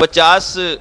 50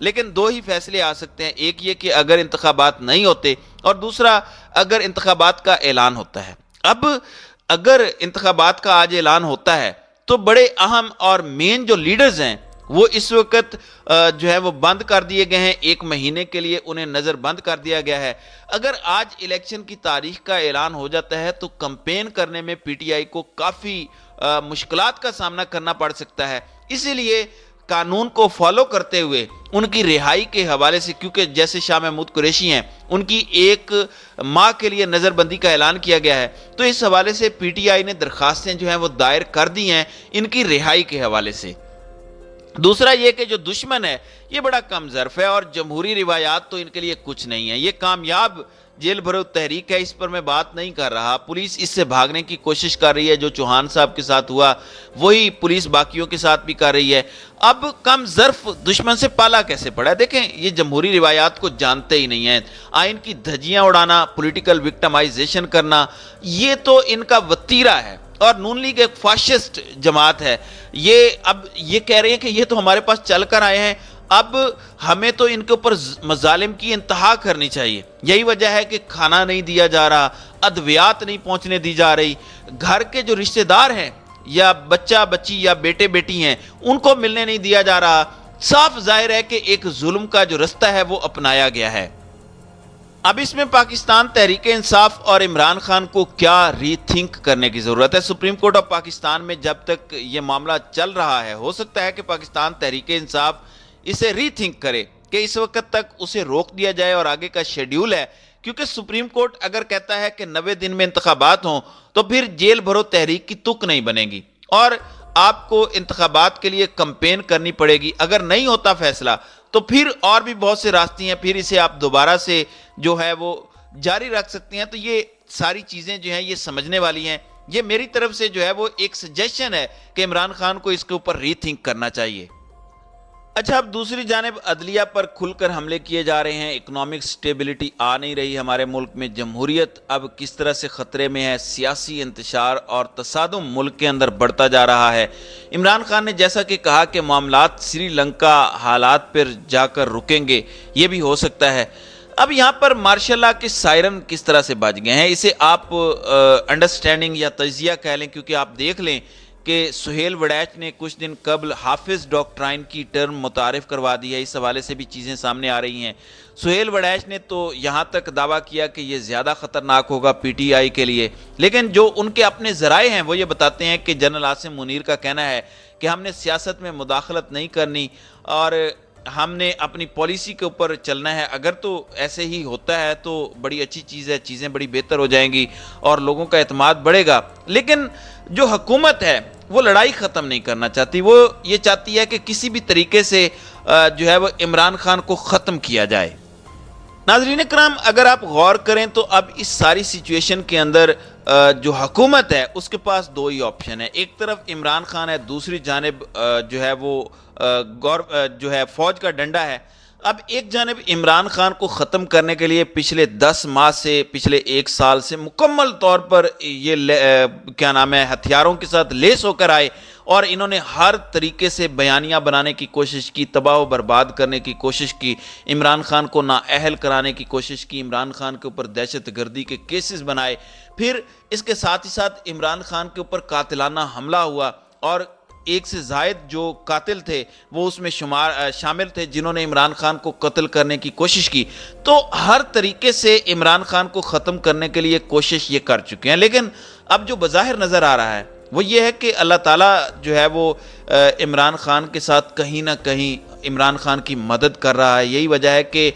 لیکن دو ہی فیصلے آ سکتے ہیں، ایک یہ کہ اگر انتخابات نہیں ہوتے، اور دوسرا اگر انتخابات کا اعلان ہوتا ہے۔ اب اگر انتخابات کا آج اعلان ہوتا ہے تو بڑے اہم اور مین جو لیڈرز ہیں وہ اس وقت جو ہے وہ بند کر دیے گئے ہیں، 1 مہینے کے لیے انہیں نظر بند کر دیا گیا ہے۔ اگر آج الیکشن کی تاریخ کا اعلان ہو جاتا ہے تو کمپین کرنے میں پی ٹی آئی کو کافی مشکلات کا سامنا کرنا پڑ سکتا ہے۔ اسی لیے قانون کو فالو کرتے ہوئے ان کی رہائی کے حوالے سے، کیونکہ جیسے شاہ محمود قریشی ہیں ان کی 1 ماہ کے لیے نظر بندی کا اعلان کیا گیا ہے، تو اس حوالے سے پی ٹی آئی نے درخواستیں جو ہیں وہ دائر کر دی ہیں ان کی رہائی کے حوالے سے۔ دوسرا یہ کہ جو دشمن ہے یہ بڑا کم ظرف ہے اور جمہوری روایات تو ان کے لیے کچھ نہیں ہے۔ یہ کامیاب جیل بھرو تحریک ہے، اس پر میں بات نہیں کر رہا۔ پولیس اس سے بھاگنے کی کوشش کر رہی ہے، جو چوہان صاحب کے ساتھ ہوا وہی پولیس باقیوں کے ساتھ بھی کر رہی ہے۔ اب کم ظرف دشمن سے پالا کیسے پڑا ہے؟ دیکھیں، یہ جمہوری روایات کو جانتے ہی نہیں ہیں۔ آئین کی دھجیاں اڑانا، پولیٹیکل وکٹمائزیشن کرنا، یہ تو ان کا وتیرہ ہے۔ اور نون لیگ ایک فاشسٹ جماعت ہے، یہ اب یہ کہہ رہے ہیں کہ یہ تو ہمارے پاس چل کر آئے ہیں، اب ہمیں تو ان کے اوپر مظالم کی انتہا کرنی چاہیے۔ یہی وجہ ہے کہ کھانا نہیں دیا جا رہا، ادویات نہیں پہنچنے دی جا رہی، گھر کے جو رشتہ دار ہیں یا بچہ بچی یا بیٹے بیٹی ہیں ان کو ملنے نہیں دیا جا رہا۔ صاف ظاہر ہے کہ ایک ظلم کا جو رستہ ہے وہ اپنایا گیا ہے۔ اب اس میں پاکستان تحریک انصاف اور عمران خان کو کیا ری تھنک کرنے کی ضرورت ہے؟ سپریم کورٹ آف پاکستان میں جب تک یہ معاملہ چل رہا ہے، ہو سکتا ہے کہ پاکستان تحریک انصاف اسے ری تھنک کرے کہ اس وقت تک اسے روک دیا جائے اور آگے کا شیڈیول ہے، کیونکہ سپریم کورٹ اگر کہتا ہے کہ 90 دن میں انتخابات ہوں تو پھر جیل بھرو تحریک کی تک نہیں بنے گی اور آپ کو انتخابات کے لیے کمپین کرنی پڑے گی۔ اگر نہیں ہوتا فیصلہ تو پھر اور بھی بہت سے راستے ہیں، پھر اسے آپ دوبارہ سے جو ہے وہ جاری رکھ سکتے ہیں۔ تو یہ ساری چیزیں جو ہیں یہ سمجھنے والی ہیں۔ یہ میری طرف سے جو ہے وہ ایک سجیشن ہے کہ عمران خان کو اس کے اوپر ری تھنک کرنا چاہیے۔ اچھا، اب دوسری جانب عدلیہ پر کھل کر حملے کیے جا رہے ہیں، اکنامک سٹیبلٹی آ نہیں رہی ہمارے ملک میں، جمہوریت اب کس طرح سے خطرے میں ہے، سیاسی انتشار اور تصادم ملک کے اندر بڑھتا جا رہا ہے۔ عمران خان نے جیسا کہ کہا کہ معاملات سری لنکا حالات پر جا کر رکیں گے، یہ بھی ہو سکتا ہے۔ اب یہاں پر مارشل لا کے سائرن کس طرح سے بج گئے ہیں، اسے آپ انڈرسٹینڈنگ یا تجزیہ کہہ لیں، کیونکہ آپ دیکھ لیں کہ سہیل وڑیچ نے کچھ دن قبل حافظ ڈاکٹرائن کی ٹرم متعارف کروا دی ہے، اس حوالے سے بھی چیزیں سامنے آ رہی ہیں۔ سہیل وڑیچ نے تو یہاں تک دعویٰ کیا کہ یہ زیادہ خطرناک ہوگا پی ٹی آئی کے لیے، لیکن جو ان کے اپنے ذرائع ہیں وہ یہ بتاتے ہیں کہ جنرل عاصم منیر کا کہنا ہے کہ ہم نے سیاست میں مداخلت نہیں کرنی اور ہم نے اپنی پالیسی کے اوپر چلنا ہے۔ اگر تو ایسے ہی ہوتا ہے تو بڑی اچھی چیز ہے، چیزیں بڑی بہتر ہو جائیں گی اور لوگوں کا اعتماد بڑھے گا۔ لیکن جو حکومت ہے وہ لڑائی ختم نہیں کرنا چاہتی، وہ یہ چاہتی ہے کہ کسی بھی طریقے سے جو ہے وہ عمران خان کو ختم کیا جائے۔ ناظرین کرام، اگر آپ غور کریں تو اب اس ساری سچویشن کے اندر جو حکومت ہے اس کے پاس دو ہی آپشن ہے، ایک طرف عمران خان ہے، دوسری جانب جو ہے وہ جو ہے فوج کا ڈنڈا ہے۔ اب ایک جانب عمران خان کو ختم کرنے کے لیے پچھلے 10 ماہ سے، پچھلے 1 سال سے مکمل طور پر یہ کیا نام ہے ہتھیاروں کے ساتھ لیس ہو کر آئے اور انہوں نے ہر طریقے سے بیانیہ بنانے کی کوشش کی، تباہ و برباد کرنے کی کوشش کی، عمران خان کو نااہل کرانے کی کوشش کی، عمران خان کے اوپر دہشت گردی کے کیسز بنائے، پھر اس کے ساتھ ہی ساتھ عمران خان کے اوپر قاتلانہ حملہ ہوا اور 1 سے زائد جو قاتل تھے وہ اس میں شامل تھے جنہوں نے عمران خان کو قتل کرنے کی کوشش کی۔ تو ہر طریقے سے عمران خان کو ختم کرنے کے لیے کوشش یہ کر چکے ہیں، لیکن اب جو بظاہر نظر آ رہا ہے وہ یہ ہے کہ اللہ تعالیٰ جو ہے وہ عمران خان کے ساتھ کہیں نہ کہیں عمران خان کی مدد کر رہا ہے۔ یہی وجہ ہے کہ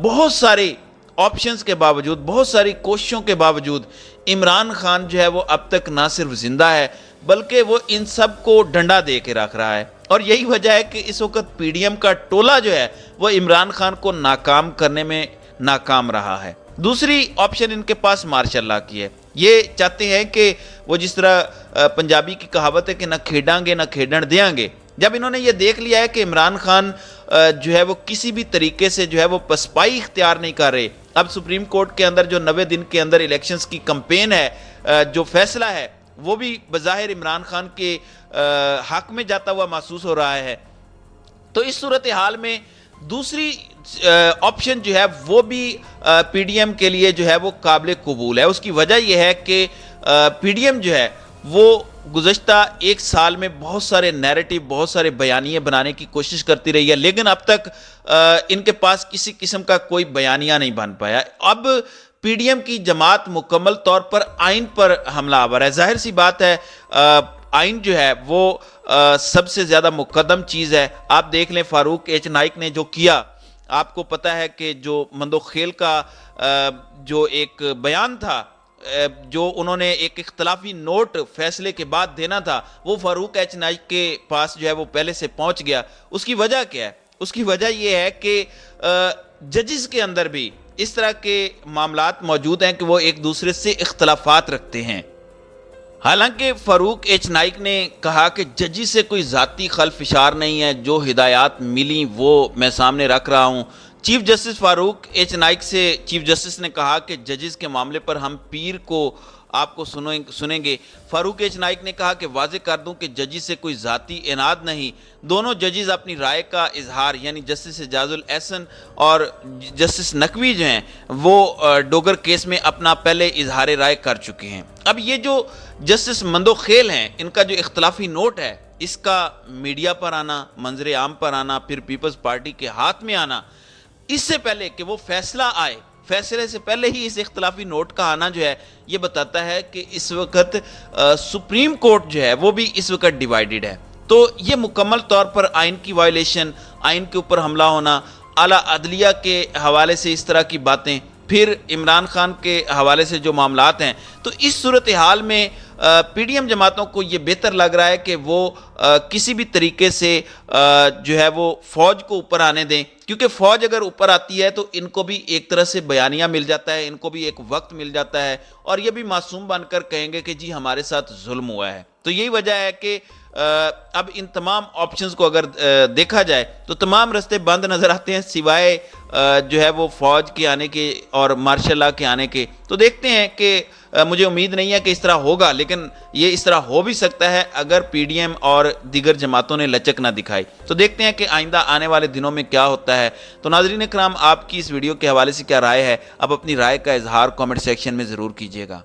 بہت سارے آپشنز کے باوجود، بہت ساری کوششوں کے باوجود عمران خان جو ہے وہ اب تک نہ صرف زندہ ہے بلکہ وہ ان سب کو ڈنڈا دے کے رکھ رہا ہے، اور یہی وجہ ہے کہ اس وقت پی ڈی ایم کا ٹولہ جو ہے وہ عمران خان کو ناکام کرنے میں ناکام رہا ہے۔ دوسری آپشن ان کے پاس مارشل لا کی ہے، یہ چاہتے ہیں کہ وہ جس طرح پنجابی کی کہاوت ہے کہ نہ کھیڈاں گے نہ کھیڈن دیاں گے، جب انہوں نے یہ دیکھ لیا ہے کہ عمران خان جو ہے وہ کسی بھی طریقے سے جو ہے وہ پسپائی اختیار نہیں کر رہے، اب سپریم کورٹ کے اندر جو 90 دن کے اندر الیکشنز کی کمپین ہے، جو فیصلہ ہے وہ بھی بظاہر عمران خان کے حق میں جاتا ہوا محسوس ہو رہا ہے۔ تو اس صورتحال میں دوسری آپشن جو ہے وہ بھی پی ڈی ایم کے لیے جو ہے وہ قابل قبول ہے. اس کی وجہ یہ ہے کہ پی ڈی ایم جو ہے وہ گزشتہ ایک سال میں بہت سارے نیریٹو، بہت سارے بیانیے بنانے کی کوشش کرتی رہی ہے، لیکن اب تک ان کے پاس کسی قسم کا کوئی بیانیہ نہیں بن پایا. اب پی ڈی ایم کی جماعت مکمل طور پر آئین پر حملہ آور ہے. ظاہر سی بات ہے آئین جو ہے وہ سب سے زیادہ مقدم چیز ہے. آپ دیکھ لیں فاروق ایچ نائک نے جو کیا، آپ کو پتا ہے کہ جو مندوخیل کا جو ایک بیان تھا، جو انہوں نے ایک اختلافی نوٹ فیصلے کے بعد دینا تھا، وہ فاروق ایچ نائک کے پاس جو ہے وہ پہلے سے پہنچ گیا. اس کی وجہ کیا ہے؟ اس کی وجہ یہ ہے کہ ججز کے اندر بھی اس طرح کے معاملات موجود ہیں کہ وہ ایک دوسرے سے اختلافات رکھتے ہیں. حالانکہ فاروق ایچ نائک نے کہا کہ ججی سے کوئی ذاتی خلف اشار نہیں ہے، جو ہدایات ملی وہ میں سامنے رکھ رہا ہوں. چیف جسٹس فاروق ایچ نائک سے چیف جسٹس نے کہا کہ ججز کے معاملے پر ہم پیر کو آپ کو سنیں گے. فاروق ایچ نائک نے کہا کہ واضح کر دوں کہ ججی سے کوئی ذاتی اناد نہیں. دونوں ججز اپنی رائے کا اظہار، یعنی جسٹس اعجاز الاحسن اور جسٹس نقوی جو ہیں وہ ڈوگر کیس میں اپنا پہلے اظہار رائے کر چکے ہیں. اب یہ جو جسٹس مندوخیل ہیں، ان کا جو اختلافی نوٹ ہے، اس کا میڈیا پر آنا، منظر عام پر آنا، پھر پیپلز پارٹی کے ہاتھ میں آنا، اس سے پہلے کہ وہ فیصلہ آئے، فیصلے سے پہلے ہی اس اختلافی نوٹ کا آنا جو ہے یہ بتاتا ہے کہ اس وقت سپریم کورٹ جو ہے وہ بھی اس وقت ڈیوائیڈڈ ہے. تو یہ مکمل طور پر آئین کی وائلیشن، آئین کے اوپر حملہ ہونا، اعلیٰ عدلیہ کے حوالے سے اس طرح کی باتیں، پھر عمران خان کے حوالے سے جو معاملات ہیں، تو اس صورتحال میں پی ڈی ایم جماعتوں کو یہ بہتر لگ رہا ہے کہ وہ کسی بھی طریقے سے جو ہے وہ فوج کو اوپر آنے دیں، کیونکہ فوج اگر اوپر آتی ہے تو ان کو بھی ایک طرح سے بیانیہ مل جاتا ہے، ان کو بھی ایک وقت مل جاتا ہے، اور یہ بھی معصوم بن کر کہیں گے کہ جی ہمارے ساتھ ظلم ہوا ہے. تو یہی وجہ ہے کہ اب ان تمام آپشنز کو اگر دیکھا جائے تو تمام رستے بند نظر آتے ہیں، سوائے جو ہے وہ فوج کے آنے کے اور مارشل لاء کے آنے کے. تو دیکھتے ہیں کہ مجھے امید نہیں ہے کہ اس طرح ہوگا، لیکن یہ اس طرح ہو بھی سکتا ہے اگر پی ڈی ایم اور دیگر جماعتوں نے لچک نہ دکھائی. تو دیکھتے ہیں کہ آئندہ آنے والے دنوں میں کیا ہوتا ہے. تو ناظرین کرام، آپ کی اس ویڈیو کے حوالے سے کیا رائے ہے؟ آپ اپنی رائے کا اظہار کامنٹ سیکشن میں ضرور کیجیے گا.